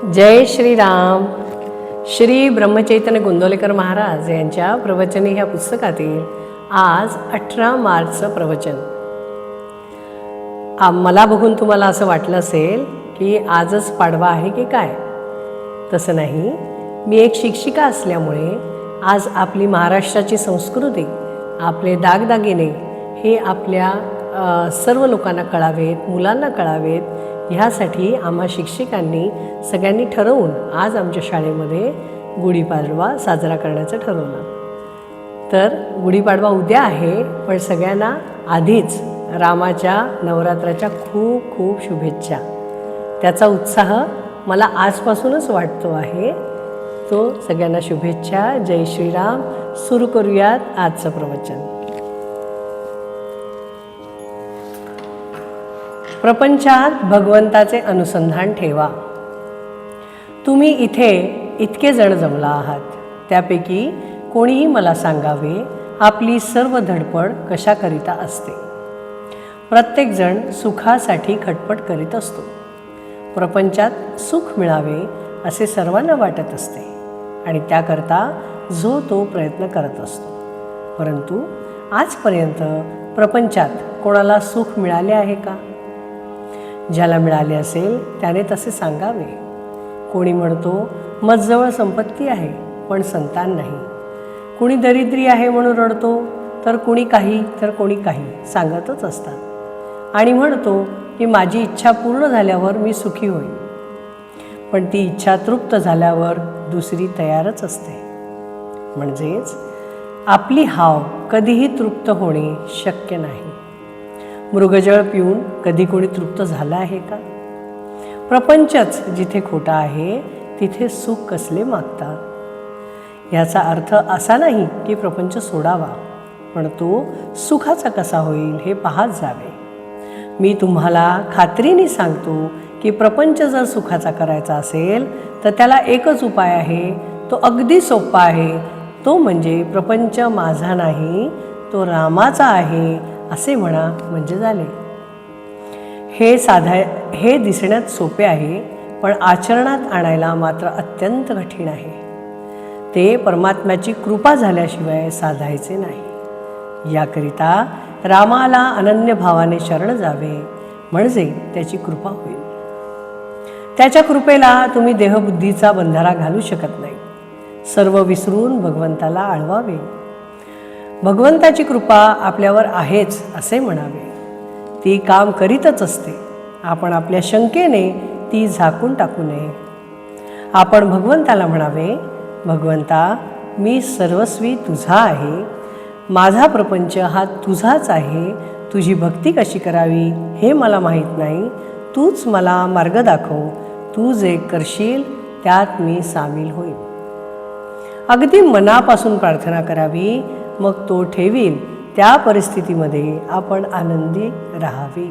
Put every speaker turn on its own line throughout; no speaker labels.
जय श्रीराम. श्री ब्रह्मचैतन्य गोंदवलेकर महाराज यांच्या प्रवचने ह्या पुस्तकातील आज 18 मार्चचं प्रवचन. मला बघून तुम्हाला असं वाटलं असेल की आजच पाडवा आहे की काय. तसं नाही. मी एक शिक्षिका असल्यामुळे आज आपली महाराष्ट्राची संस्कृती, आपले दागदागिने हे आपल्या सर्व लोकांना कळावेत, मुलांना कळावेत, ह्यासाठी आम्हा शिक्षकांनी सगळ्यांनी ठरवून आज आमच्या शाळेमध्ये गुढीपाडवा साजरा करण्याचं ठरवलं. तर गुढीपाडवा उद्या आहे, पण सगळ्यांना आधीच रामाच्या नवरात्राच्या खूप खूप शुभेच्छा. त्याचा उत्साह मला आजपासूनच वाटतो आहे. तो सगळ्यांना शुभेच्छा. जय श्रीराम. सुरू करूयात आजचं प्रवचन. प्रपंचात भगवंताचे अनुसंधान ठेवा. तुम्ही इथे इतके जण जमला आहात, त्यापैकी कोणीही मला सांगावे आपली सर्व धडपड कशाकरिता असते. प्रत्येकजण सुखासाठी खटपट करीत असतो. प्रपंचात सुख मिळावे असे सर्वांना वाटत असते आणि त्याकरता जो तो प्रयत्न करत असतो. परंतु आजपर्यंत प्रपंचात कोणाला सुख मिळाले आहे का? ज्याला मिळाले असेल त्याने तसे सांगावे. कोणी म्हणतो मजजवळ संपत्ती आहे पण संतान नाही. कुणी दरिद्री आहे म्हणून रडतो, तर कुणी काही तर कोणी काही सांगतच असतात आणि म्हणतो की माझी इच्छा पूर्ण झाल्यावर मी सुखी होईन. पण ती इच्छा तृप्त झाल्यावर दुसरी तयारच असते. म्हणजेच आपली हाव कधीही तृप्त होणे शक्य नाही. मृगजळ पिऊन कधी कोणी तृप्त झाला आहे का? प्रपंचच जिथे खोटा आहे तिथे सुख कसले मागतात. याचा अर्थ असा नाही की प्रपंच सोडावा, पण तो सुखाचा कसा होईल हे पाहत जावे. मी तुम्हाला खात्रीने सांगतो की प्रपंच जर सुखाचा करायचा असेल तर त्याला एकच उपाय आहे. तो अगदी सोपा आहे. तो म्हणजे प्रपंच माझा नाही, तो रामाचा आहे असे म्हणा म्हणजे झाले. हे दिसण्यात सोपे आहे, पण आचरणात आणायला मात्र अत्यंत कठीण आहे. ते परमात्म्याची कृपा झाल्याशिवाय साधायचे नाही. याकरिता रामाला अनन्य भावाने शरण जावे, म्हणजे त्याची कृपा होईल. त्याच्या कृपेला तुम्ही देहबुद्धीचा बंधारा घालू शकत नाही. सर्व विसरून भगवंताला आळवावे. भगवंताची कृपा आपल्यावर आहेच असे म्हणावे. ती काम करीतच असते. आपण आपल्या शंकेने ती झाकून टाकू नये. आपण भगवंताला म्हणावे, भगवंता मी सर्वस्वी तुझा आहे. माझा प्रपंच हा तुझाच आहे. तुझी भक्ती कशी करावी हे मला माहीत नाही. तूच मला मार्ग दाखव. तू जे करशील त्यात मी सामील होईन. अगदी मनापासून प्रार्थना करावी, मग तो ठेवील त्या परिस्थितीमध्ये आपण आनंदी राहावे.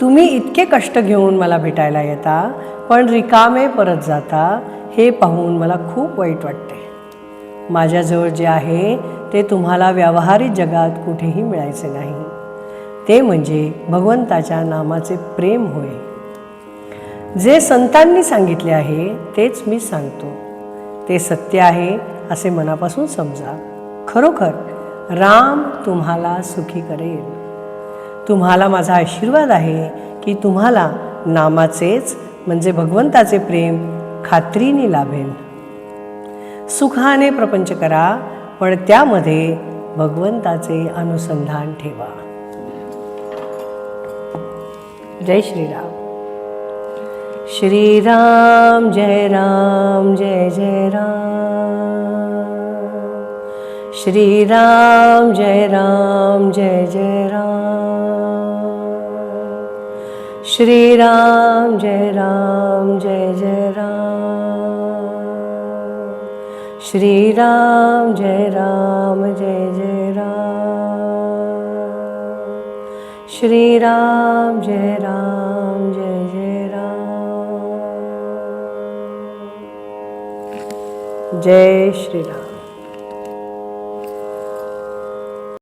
तुम्ही इतके कष्ट घेऊन मला भेटायला येता पण रिकामे परत जाता, हे पाहून मला खूप वाईट वाटते. माझ्याजवळ जे आहे ते तुम्हाला व्यावहारिक जगात कुठेही मिळायचे नाही. ते म्हणजे भगवंताच्या नामाचे प्रेम होय. जे संतांनी सांगितले आहे तेच मी सांगतो. ते सत्य आहे असे मनापासून समजा. खरोखर राम तुम्हाला सुखी करेल. तुम्हाला माझा आशीर्वाद आहे की तुम्हाला नामाचेच म्हणजे भगवंताचे प्रेम खात्रीने लाभेल. सुखाने प्रपंच करा, पण त्यामध्ये भगवंताचे अनुसंधान ठेवा. जय श्रीराम. श्रीराम जय राम जय जय राम. श्रीराम जय राम जय जय राम. श्रीराम जय राम जय जय राम. श्रीराम जय राम जय जय राम. श्रीराम जय राम जय जय राम. जय श्रीराम.